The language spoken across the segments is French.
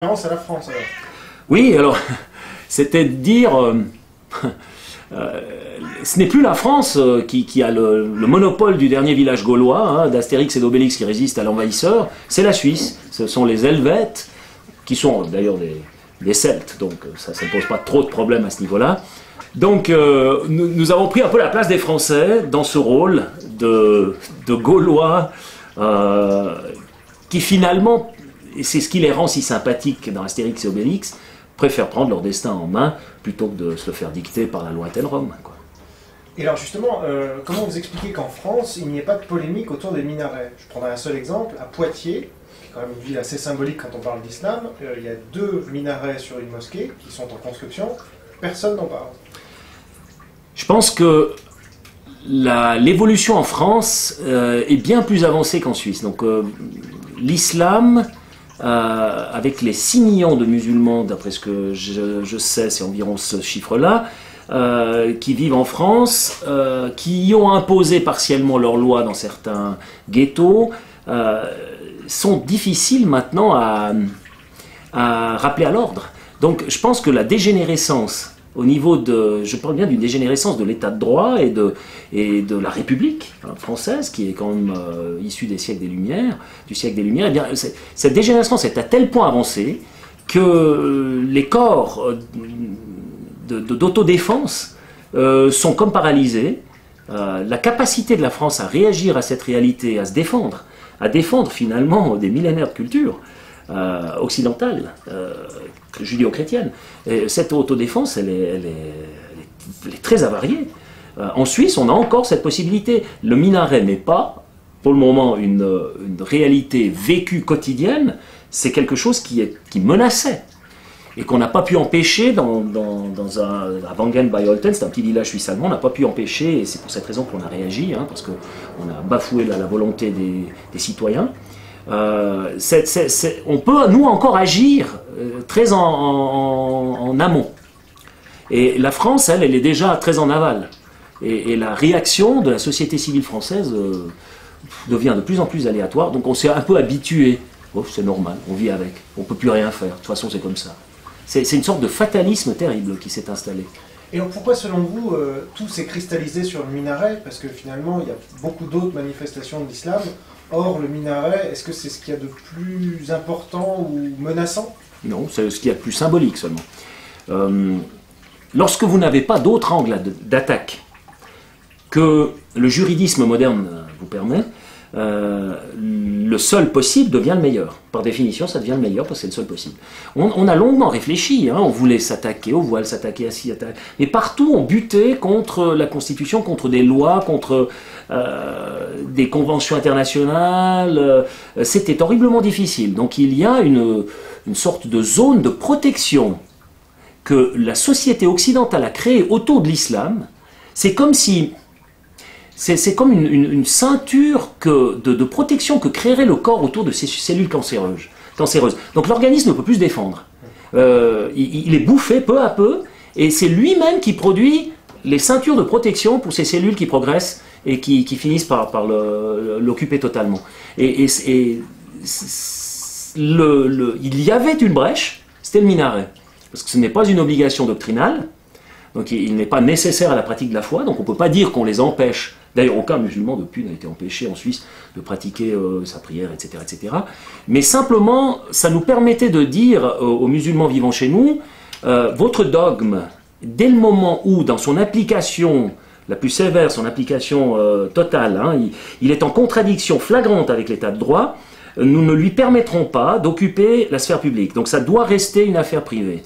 À la France, alors. Oui, alors, c'était de dire, ce n'est plus la France qui a le monopole du dernier village gaulois, hein, d'Astérix et d'Obélix qui résistent à l'envahisseur, c'est la Suisse. Ce sont les Helvètes, qui sont d'ailleurs des Celtes, donc ça ne pose pas trop de problèmes à ce niveau-là. Donc nous avons pris un peu la place des Français dans ce rôle de Gaulois qui finalement, et c'est ce qui les rend si sympathiques dans Astérix et Obélix, préfèrent prendre leur destin en main plutôt que de se le faire dicter par la lointaine Rome, quoi. Et alors justement, comment vous expliquez qu'en France, il n'y ait pas de polémique autour des minarets? Je prendrai un seul exemple, à Poitiers, qui est quand même une ville assez symbolique quand on parle d'islam, il y a 2 minarets sur une mosquée qui sont en construction, personne n'en parle. Je pense que l'évolution en France est bien plus avancée qu'en Suisse. Donc l'islam, avec les 6 millions de musulmans, d'après ce que je sais, c'est environ ce chiffre-là, qui vivent en France, qui y ont imposé partiellement leurs lois dans certains ghettos, sont difficiles maintenant à rappeler à l'ordre. Donc je pense que la dégénérescence, au niveau de, je parle bien d'une dégénérescence de l'état de droit et de la République française, qui est quand même issue des siècles des Lumières, du siècle des Lumières, eh bien, cette dégénérescence est à tel point avancée que les corps d'autodéfense sont comme paralysés. La capacité de la France à réagir à cette réalité, à se défendre, à défendre finalement des millénaires de culture occidentale, judéo-chrétienne. Cette autodéfense, elle est très avariée. En Suisse, on a encore cette possibilité. Le minaret n'est pas, pour le moment, une réalité vécue quotidienne, c'est quelque chose qui menaçait et qu'on n'a pas pu empêcher à Wangen bei Olten, c'est un petit village suisse-allemand, on n'a pas pu empêcher, et c'est pour cette raison qu'on a réagi, hein, parce qu'on a bafoué la volonté des citoyens. On peut, nous, encore agir très en amont. Et la France, elle est déjà très en aval. Et la réaction de la société civile française devient de plus en plus aléatoire. Donc on s'est un peu habitué. Oh, c'est normal, on vit avec. On ne peut plus rien faire. De toute façon, c'est comme ça. C'est une sorte de fatalisme terrible qui s'est installé. Et donc pourquoi, selon vous, tout s'est cristallisé sur le minaret? Parce que finalement, il y a beaucoup d'autres manifestations de l'islam. Or, le minaret, est-ce que c'est ce qu'il y a de plus important ou menaçant? Non, c'est ce qu'il y a de plus symbolique seulement. Lorsque vous n'avez pas d'autre angle d'attaque que le juridisme moderne vous permet, le seul possible devient le meilleur. Par définition, ça devient le meilleur parce que c'est le seul possible. On a longuement réfléchi, hein, on voulait s'attaquer au voile, s'attaquer à ci, mais partout on butait contre la Constitution, contre des lois, contre des conventions internationales. C'était horriblement difficile. Donc il y a une sorte de zone de protection que la société occidentale a créée autour de l'islam. C'est comme si... C'est comme une ceinture de protection que créerait le corps autour de ces cellules cancéreuses. Donc l'organisme ne peut plus se défendre. Il est bouffé peu à peu, et c'est lui-même qui produit les ceintures de protection pour ces cellules qui progressent et qui finissent par l'occuper totalement. Il y avait une brèche, c'était le minaret. Parce que ce n'est pas une obligation doctrinale, donc il n'est pas nécessaire à la pratique de la foi, donc on ne peut pas dire qu'on les empêche. D'ailleurs, aucun musulman depuis n'a été empêché en Suisse de pratiquer sa prière, etc., etc. Mais simplement, ça nous permettait de dire aux musulmans vivant chez nous, votre dogme, dès le moment où, dans son application la plus sévère, son application totale, hein, il est en contradiction flagrante avec l'état de droit, nous ne lui permettrons pas d'occuper la sphère publique. Donc ça doit rester une affaire privée.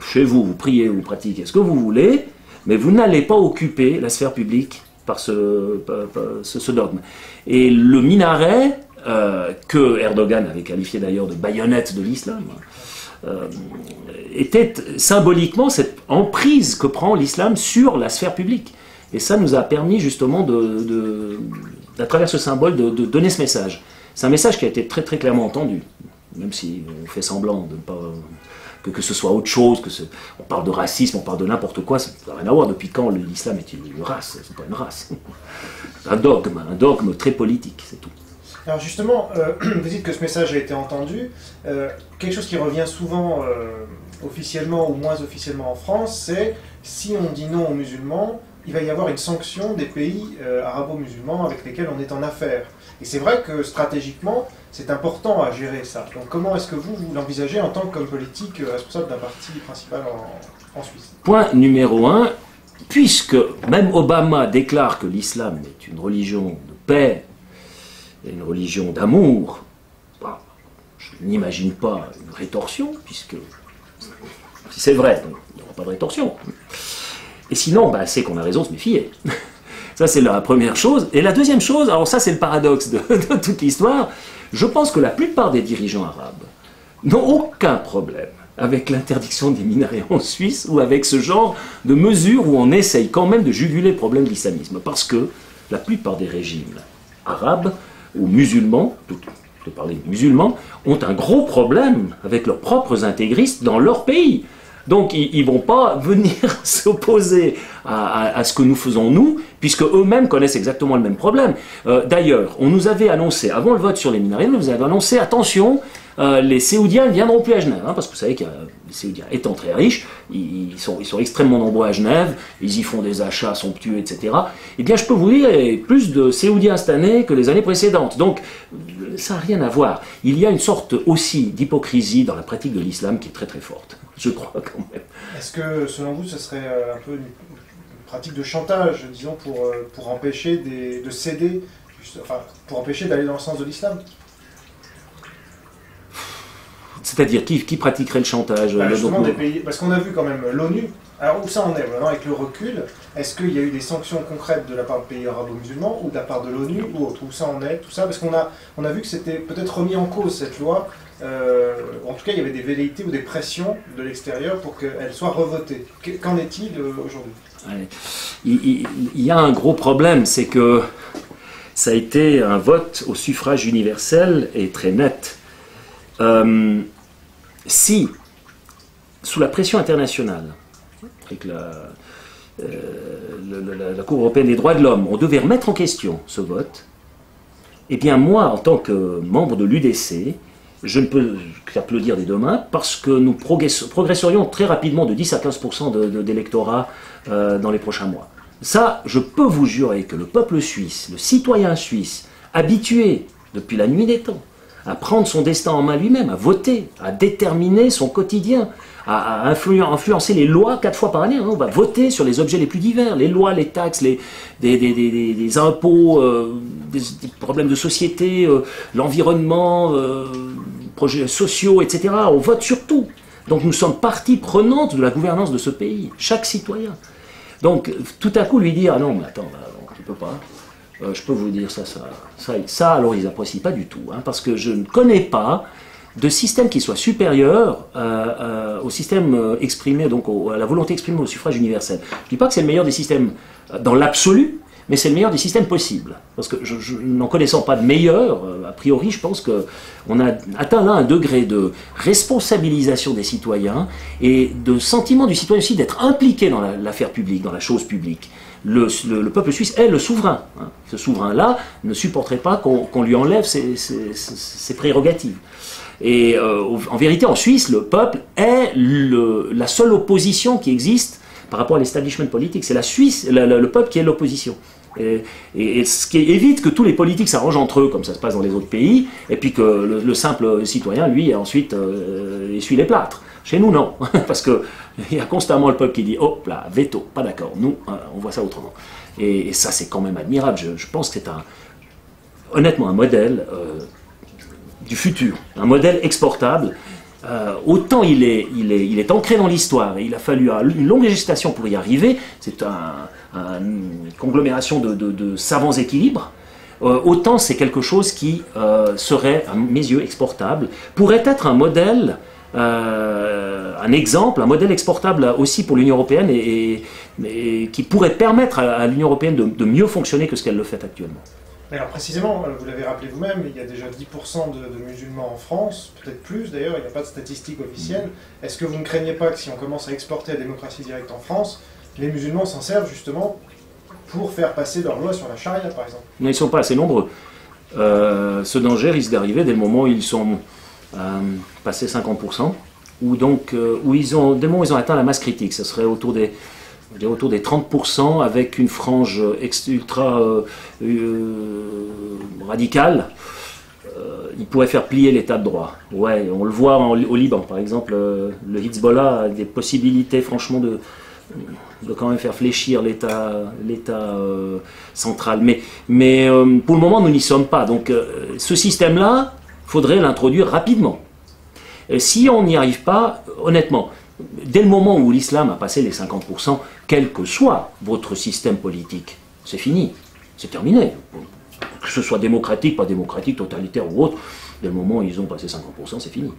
Chez vous, vous priez, vous pratiquez ce que vous voulez, mais vous n'allez pas occuper la sphère publique par ce dogme. Et le minaret, que Erdogan avait qualifié d'ailleurs de baïonnette de l'islam, était symboliquement cette emprise que prend l'islam sur la sphère publique. Et ça nous a permis justement, à travers ce symbole, de donner ce message. C'est un message qui a été très très clairement entendu, même si on fait semblant de ne pas... Que ce soit autre chose, on parle de racisme, on parle de n'importe quoi, ça n'a rien à voir. Depuis quand l'islam est une race? C'est pas une race. Un dogme très politique, c'est tout. Alors justement, vous dites que ce message a été entendu. Quelque chose qui revient souvent officiellement ou moins officiellement en France, c'est si on dit non aux musulmans, il va y avoir une sanction des pays arabo-musulmans avec lesquels on est en affaires. Et c'est vrai que stratégiquement, c'est important à gérer ça. Donc comment est-ce que vous l'envisagez en tant qu'homme politique responsable d'un parti principal en Suisse? Point numéro 1, puisque même Obama déclare que l'islam est une religion de paix et une religion d'amour, bah, je n'imagine pas une rétorsion, puisque si c'est vrai, donc, il n'y aura pas de rétorsion. Et sinon, bah, c'est qu'on a raison de se méfier. Ça, c'est la première chose. Et la deuxième chose, alors ça, c'est le paradoxe de toute l'histoire, je pense que la plupart des dirigeants arabes n'ont aucun problème avec l'interdiction des minarets en Suisse ou avec ce genre de mesures où on essaye quand même de juguler le problème de l'islamisme. Parce que la plupart des régimes arabes ou musulmans, de parler musulmans, ont un gros problème avec leurs propres intégristes dans leur pays. Donc ils ne vont pas venir s'opposer à ce que nous faisons nous, puisque eux-mêmes connaissent exactement le même problème. D'ailleurs, on nous avait annoncé, avant le vote sur les minarets, on nous avait annoncé, attention, les Séoudiens ne viendront plus à Genève, hein, parce que vous savez que les Séoudiens étant très riches, ils sont extrêmement nombreux à Genève, ils y font des achats somptueux, etc. Eh bien, je peux vous dire, il y a plus de Séoudiens cette année que les années précédentes. Donc, ça n'a rien à voir. Il y a une sorte aussi d'hypocrisie dans la pratique de l'islam qui est très très forte, je crois quand même. Est-ce que, selon vous, ce serait un peu une pratique de chantage, disons, pour empêcher de céder, enfin, pour empêcher d'aller dans le sens de l'islam? C'est-à-dire, qui pratiquerait le chantage? Justement, des pays, parce qu'on a vu quand même l'ONU. Alors, où ça en est maintenant avec le recul? Est-ce qu'il y a eu des sanctions concrètes de la part de pays arabo-musulmans ou de la part de l'ONU ou autre? Où ça en est, tout ça? Parce qu'on a vu que c'était peut-être remis en cause, cette loi. En tout cas, il y avait des velléités ou des pressions de l'extérieur pour qu'elle soit revotée. Qu'en est-il aujourd'hui? Il y a un gros problème, c'est que ça a été un vote au suffrage universel et très net. Si, sous la pression internationale, avec la Cour européenne des droits de l'homme, on devait remettre en question ce vote, eh bien moi, en tant que membre de l'UDC, je ne peux qu'applaudir des deux mains, parce que nous progresserions très rapidement de 10 à 15% d'électorat dans les prochains mois. Ça, je peux vous jurer que le peuple suisse, le citoyen suisse, habitué depuis la nuit des temps, à prendre son destin en main lui-même, à voter, à déterminer son quotidien, à influencer les lois 4 fois par année. On va voter sur les objets les plus divers, les lois, les taxes, des impôts, des problèmes de société, l'environnement, projets sociaux, etc. On vote sur tout. Donc nous sommes partie prenante de la gouvernance de ce pays, chaque citoyen. Donc tout à coup lui dire « Ah non, mais attends, tu peux pas ». Je peux vous dire ça alors ils n'apprécient pas du tout, hein, parce que je ne connais pas de système qui soit supérieur au système exprimé, donc à la volonté exprimée au suffrage universel. Je ne dis pas que c'est le meilleur des systèmes dans l'absolu, mais c'est le meilleur des systèmes possibles. Parce que n'en connaissant pas de meilleur, a priori, je pense qu'on a atteint là un degré de responsabilisation des citoyens et de sentiment du citoyen aussi d'être impliqué dans l'affaire publique, dans la chose publique. Le peuple suisse est le souverain. Hein. Ce souverain-là ne supporterait pas qu'on lui enlève ses prérogatives. Et en vérité, en Suisse, le peuple est la seule opposition qui existe par rapport à l'establishment politique. C'est la Suisse, le peuple qui est l'opposition. Et ce qui évite que tous les politiques s'arrangent entre eux, comme ça se passe dans les autres pays, et puis que le simple citoyen, lui, ensuite essuie les plâtres. Chez nous, non, parce qu'il y a constamment le peuple qui dit « Hop là, veto, pas d'accord, nous, on voit ça autrement ». Et ça, c'est quand même admirable. Je pense que c'est honnêtement un modèle du futur, un modèle exportable. Autant il est ancré dans l'histoire, et il a fallu une longue gestation pour y arriver, c'est une conglomération de savants équilibres, autant c'est quelque chose qui serait, à mes yeux, exportable, pourrait être un modèle, un exemple, un modèle exportable aussi pour l'Union européenne, et qui pourrait permettre à l'Union européenne de mieux fonctionner que ce qu'elle le fait actuellement. Mais alors précisément, vous l'avez rappelé vous-même, il y a déjà 10% de musulmans en France, peut-être plus d'ailleurs, il n'y a pas de statistiques officielles. Est-ce que vous ne craignez pas que si on commence à exporter la démocratie directe en France, les musulmans s'en servent justement pour faire passer leur loi sur la charia, par exemple? Mais ils ne sont pas assez nombreux. ce danger risque d'arriver dès le moment où ils sont passés 50%, ou donc dès le moment où ils ont atteint la masse critique. Ce serait autour des 30%, avec une frange ultra radicale. Il pourrait faire plier l'état de droit. Ouais, on le voit au Liban, par exemple, le Hezbollah a des possibilités, franchement, de quand même faire fléchir l'État central. Mais pour le moment, nous n'y sommes pas. Donc, ce système-là, il faudrait l'introduire rapidement. Et si on n'y arrive pas, honnêtement, dès le moment où l'islam a passé les 50%, quel que soit votre système politique, c'est fini, c'est terminé. Que ce soit démocratique, pas démocratique, totalitaire ou autre, dès le moment où ils ont passé 50%, c'est fini.